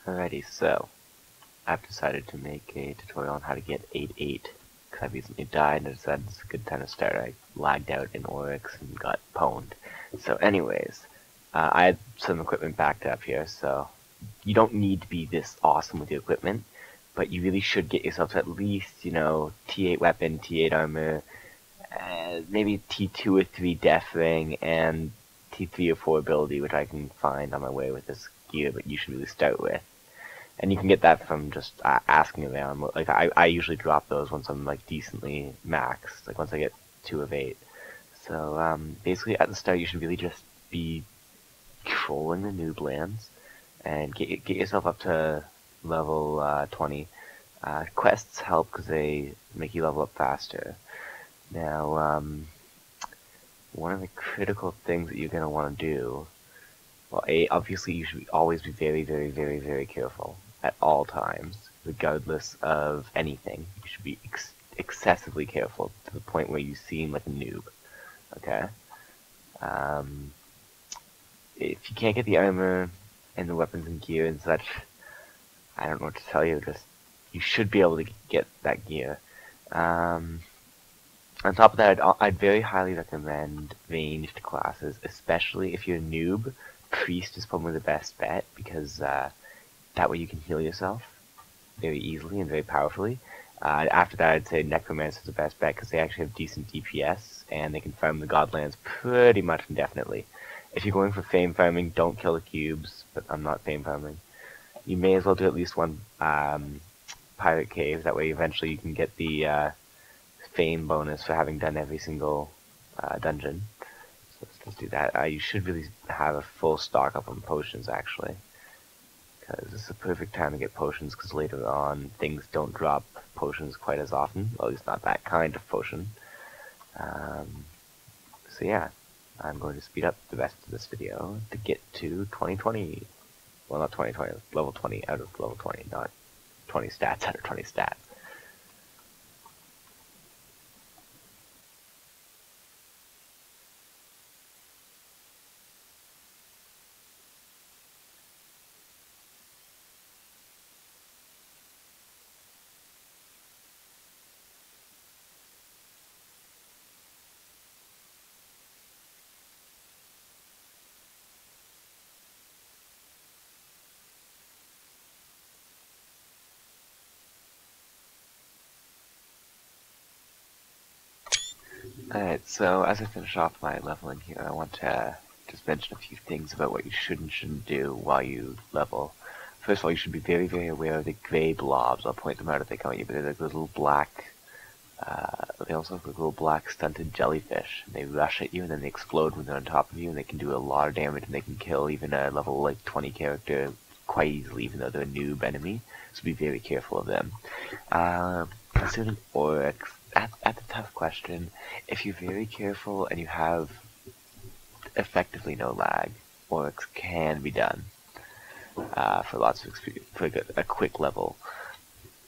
Alrighty, so I've decided to make a tutorial on how to get 8-8 because I've recently died and decided it's a good time to start. I lagged out in Oryx and got pwned. So anyways, I had some equipment backed up here, so you don't need to be this awesome with your equipment, but you really should get yourself to at least, T8 weapon, T8 armor, maybe T2 or 3 death ring, and T3 or 4 ability, which I can find on my way with this gear, but you should really start with. And you can get that from just asking around. Like I usually drop those once I'm like decently maxed, like once I get 2 of 8. So basically at the start you should really just be trolling the noob lands and get yourself up to level 20. Quests help because they make you level up faster. Now one of the critical things that you're gonna want to do, well, obviously you should always be very, very, very, very careful at all times, regardless of anything. You should be excessively careful to the point where you seem like a noob. Okay? If you can't get the armor and the weapons and gear and such, I don't know what to tell you. Just you should be able to get that gear. On top of that, I'd very highly recommend ranged classes, especially if you're a noob. Priest is probably the best bet because that way you can heal yourself very easily and very powerfully. After that, I'd say Necromancer is the best bet because they actually have decent DPS and they can farm the Godlands pretty much indefinitely. If you're going for fame farming, don't kill the cubes, but I'm not fame farming. You may as well do at least one pirate cave, that way eventually you can get the fame bonus for having done every single dungeon. So let's do that. You should really have a full stock up on potions, actually. Because this is a perfect time to get potions, because later on, things don't drop potions quite as often. Well, at least not that kind of potion. So yeah, I'm going to speed up the rest of this video to get to 2020. Well, not 2020, level 20 out of level 20, not 20 stats out of 20 stats. Alright, so as I finish off my leveling here, I want to just mention a few things about what you should and shouldn't do while you level. First of all, you should be very, very aware of the gray blobs. I'll point them out if they come at you, but they're like little black, they also look like little black stunted jellyfish. And they rush at you and then they explode when they're on top of you, and they can do a lot of damage and they can kill even a level like 20 character quite easily, even though they're a noob enemy. So be very careful of them. Concerning Oryx, that's a tough question. If you're very careful and you have effectively no lag, Oryx can be done for lots of experience, for a quick level.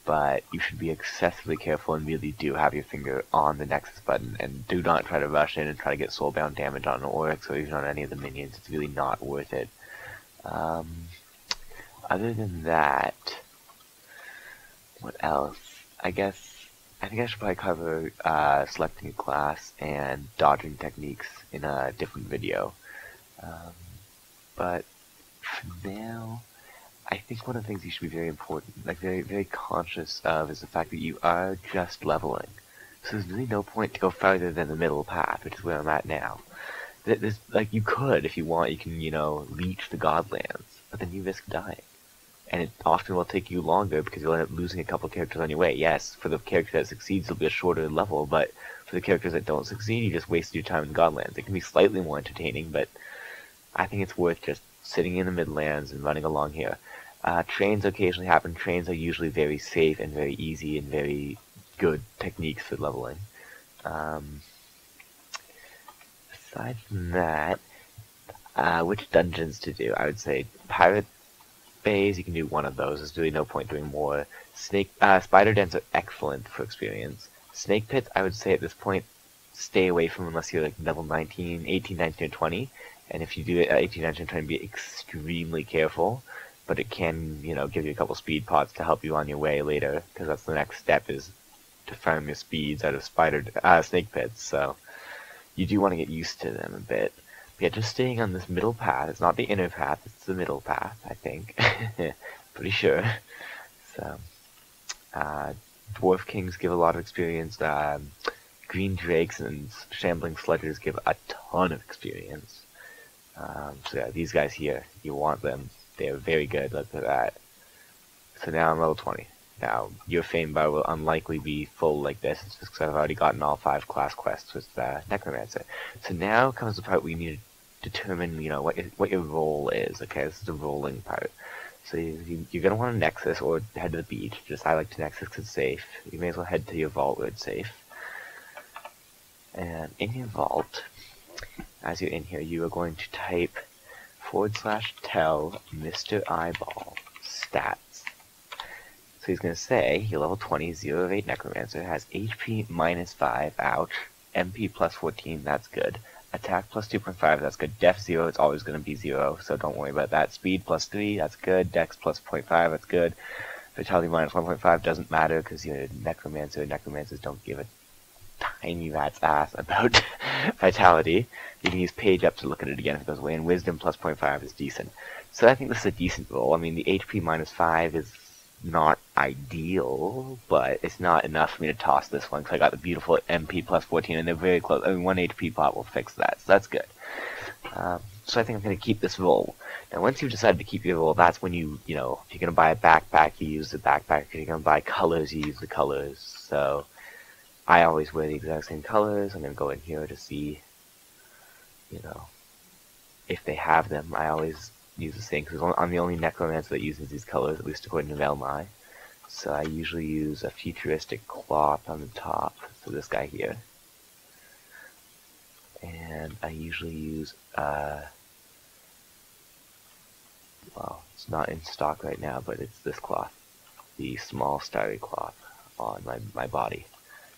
But you should be excessively careful and really do have your finger on the Nexus button, and do not try to rush in and try to get soulbound damage on Oryx or even on any of the minions. It's really not worth it. Other than that, what else? I think I should probably cover selecting a class and dodging techniques in a different video. But for now, I think one of the things you should be very important, like very, very conscious of, is the fact that you are just leveling. So there's really no point to go farther than the middle path, which is where I'm at now. Like, you could, if you want, you can, reach the Godlands, but then you risk dying. And it often will take you longer because you'll end up losing a couple characters on your way. Yes, for the character that succeeds, it'll be a shorter level, but for the characters that don't succeed, you just wasted your time in the Godlands. It can be slightly more entertaining, but I think it's worth just sitting in the Midlands and running along here. Trains occasionally happen. Trains are usually very safe and very easy and very good techniques for leveling. Aside from that, which dungeons to do? I would say Pirate Bays, you can do one of those. There's really no point doing more. Spider dens are excellent for experience. Snake pits, I would say at this point, stay away from unless you're like level 18, 19, or 20. And if you do it at 18, 19, or 20, be extremely careful. but it can, you know, give you a couple speed pots to help you on your way later, because that's the next step, is to farm your speeds out of snake pits. So you do want to get used to them a bit. But yeah, just staying on this middle path. It's not the inner path, it's the middle path, I think. Pretty sure. So, Dwarf Kings give a lot of experience. Green Drakes and Shambling Sledgers give a ton of experience. So yeah, these guys here, you want them. They're very good. Look at that. So now I'm level 20. Now, your Fame Bar will unlikely be full like this, it's just because I've already gotten all 5 class quests with Necromancer. So now comes the part where you need to determine, you know, what your role is. Okay, this is the rolling part. So you're going to want to Nexus or head to the beach. Just I like to Nexus because it's safe. You may as well head to your vault where it's safe. And in your vault, as you're in here, you are going to type /tell Mr. Eyeball stats. So he's going to say, you're level 20, 0 of 8 Necromancer, has HP -5, ouch, MP plus 14, that's good, attack plus 2.5, that's good, def 0, it's always going to be 0, so don't worry about that, speed plus 3, that's good, dex plus 0.5, that's good, vitality minus 1.5 doesn't matter because you're a Necromancer, Necromancers don't give a tiny rat's ass about vitality. You can use page up to look at it again if it goes away, and wisdom plus 0.5 is decent. So I think this is a decent roll. I mean, the HP -5 is not ideal, but it's not enough for me to toss this one because I got the beautiful MP plus 14, and they're very close. I mean, 1 HP pot will fix that, so that's good. So I think I'm going to keep this roll. Now, once you've decided to keep your roll, that's when you know, if you're going to buy a backpack, you use the backpack. If you're going to buy colors, you use the colors. So I always wear the exact same colors. I'm going to go in here to see, you know, if they have them. I always use the same, because I'm the only Necromancer that uses these colors, at least according to Velmai. So I usually use a futuristic cloth on the top, so this guy here. And I usually use, well, it's not in stock right now, but it's this cloth, the small starry cloth on my body.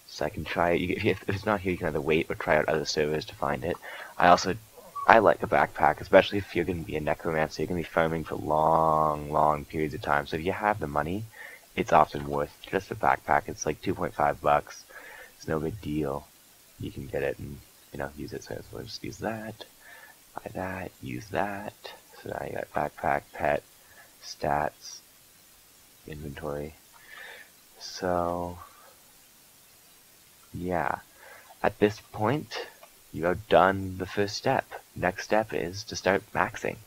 So I can try it. If it's not here, you can either wait or try out other servers to find it. I like a backpack, especially if you're going to be a Necromancer. You're going to be farming for long periods of time. So if you have the money, it's often worth just a backpack. It's like 2.5 bucks. It's no big deal. You can get it and, you know, use it. So we'll just use that, buy that, use that. So now you got backpack, pet, stats, inventory. So yeah, at this point, you have done the first step. Next step is to start maxing.